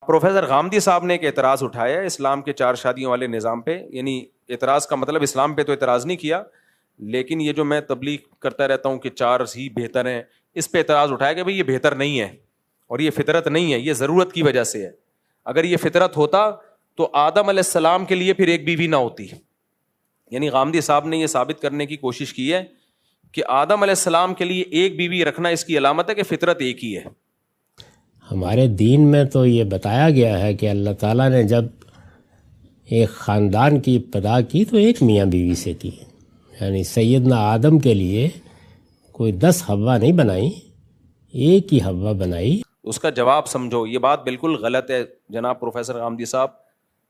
Professor Ghamidi صاحب نے ایک اعتراض اٹھایا ہے اسلام کے 4 شادیوں والے نظام پہ، یعنی اعتراض کا مطلب اسلام پہ تو اعتراض نہیں کیا، لیکن یہ جو میں تبلیغ کرتا رہتا ہوں کہ 4 ہی بہتر ہیں، اس پہ اعتراض اٹھایا کہ بھئی یہ بہتر نہیں ہے اور یہ فطرت نہیں ہے، یہ ضرورت کی وجہ سے ہے۔ اگر یہ فطرت ہوتا تو آدم علیہ السلام کے لیے پھر ایک بیوی نہ ہوتی۔ یعنی غامدی صاحب نے یہ ثابت کرنے کی کوشش کی ہے کہ آدم علیہ السلام کے لیے ایک بیوی رکھنا اس کی علامت ہے کہ فطرت ایک ہی ہے۔ ہمارے دین میں تو یہ بتایا گیا ہے کہ اللہ تعالیٰ نے جب ایک خاندان کی ابتدا کی تو ایک میاں بیوی سے کی، یعنی سیدنا آدم کے لیے کوئی 10 حوا نہیں بنائی، ایک ہی حوا بنائی۔ اس کا جواب سمجھو، یہ بات بالکل غلط ہے جناب پروفیسر غامدی صاحب،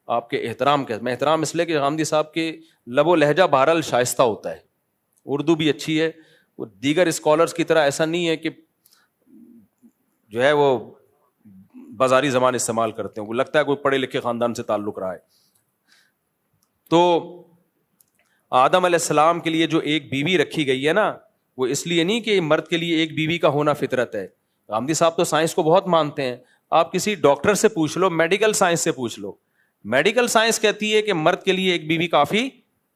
آپ کے احترام کے میں احترام اس لیے کہ غامدی صاحب کے لب و لہجہ بہرحال شائستہ ہوتا ہے، اردو بھی اچھی ہے، وہ دیگر اسکالرز کی طرح ایسا نہیں ہے کہ جو ہے وہ بازاری زبان استعمال کرتے ہیں، وہ لگتا ہے کوئی پڑھے لکھے خاندان سے تعلق رہا ہے۔ تو آدم علیہ السلام کے لیے جو ایک بیوی رکھی گئی ہے نا، وہ اس لیے نہیں کہ مرد کے لیے ایک بیوی کا ہونا فطرت ہے۔ غامدی صاحب تو سائنس کو بہت مانتے ہیں، آپ کسی ڈاکٹر سے پوچھ لو، میڈیکل سائنس سے پوچھ لو، میڈیکل سائنس کہتی ہے کہ مرد کے لیے ایک بیوی کافی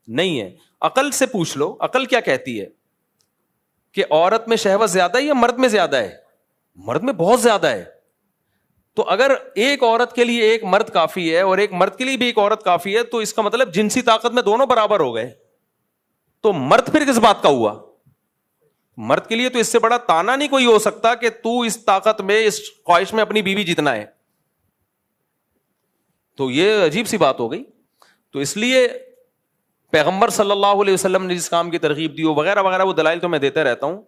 نہیں ہے۔ عقل سے پوچھ لو، عقل کیا کہتی ہے کہ عورت میں شہوت زیادہ ہے یا مرد میں زیادہ ہے؟ مرد میں بہت زیادہ ہے۔ تو اگر ایک عورت کے لیے ایک مرد کافی ہے اور ایک مرد کے لیے بھی ایک عورت کافی ہے، تو اس کا مطلب جنسی طاقت میں دونوں برابر ہو گئے، تو مرد پھر کس بات کا ہوا؟ مرد کے لیے تو اس سے بڑا تانا نہیں کوئی ہو سکتا کہ تو اس طاقت میں، اس خواہش میں اپنی بیوی جتنا ہے، تو یہ عجیب سی بات ہو گئی۔ تو اس لیے پیغمبر صلی اللہ علیہ وسلم نے جس کام کی ترغیب دی وغیرہ وغیرہ، وہ دلائل تو میں دیتا رہتا ہوں،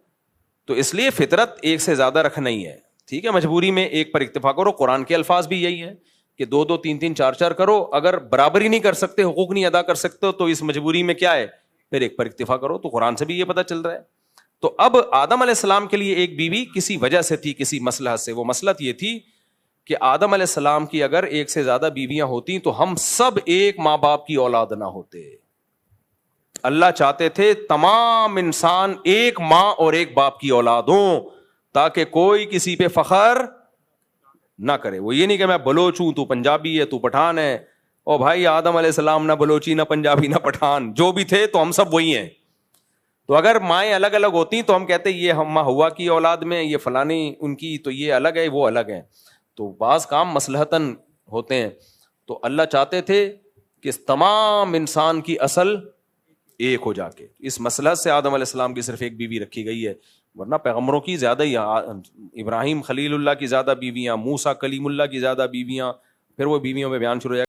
تو اس لیے فطرت ایک سے زیادہ رکھنا ہی ہے، ٹھیک ہے، مجبوری میں ایک پر اکتفا کرو۔ قرآن کے الفاظ بھی یہی ہے کہ 2 2 3 3 4 4 کرو، اگر برابری نہیں کر سکتے، حقوق نہیں ادا کر سکتے تو اس مجبوری میں کیا ہے، پھر ایک پر اکتفا کرو۔ تو قرآن سے بھی یہ پتہ چل رہا ہے۔ تو اب آدم علیہ السلام کے لیے ایک بیوی کسی وجہ سے تھی، کسی مصلحت سے، وہ مصلحت یہ تھی کہ آدم علیہ السلام کی اگر ایک سے زیادہ بیویاں ہوتی تو ہم سب ایک ماں باپ کی اولاد نہ ہوتے۔ اللہ چاہتے تھے تمام انسان ایک ماں اور ایک باپ کی اولاد ہوں، تاکہ کوئی کسی پہ فخر نہ کرے۔ وہ یہ نہیں کہ میں بلوچ ہوں تو پنجابی ہے تو پٹھان ہے، او بھائی آدم علیہ السلام نہ بلوچی نہ پنجابی نہ پٹھان، جو بھی تھے تو ہم سب وہی ہیں۔ تو اگر مائیں الگ الگ ہوتی تو ہم کہتے یہ ہم ہوا کی اولاد میں، یہ فلانی ان کی، تو یہ الگ ہے وہ الگ ہے۔ تو بعض کام مصلحتاً ہوتے ہیں، تو اللہ چاہتے تھے کہ تمام انسان کی اصل ایک ہو جا کے، اس مصلحت سے آدم علیہ السلام کی صرف ایک بیوی رکھی گئی ہے، ورنہ پیغمبروں کی زیادہ ہی، ابراہیم خلیل اللہ کی زیادہ بیویاں، موسیٰ کلیم اللہ کی زیادہ بیویاں، پھر وہ بیویوں میں بیان شروع ہو جائے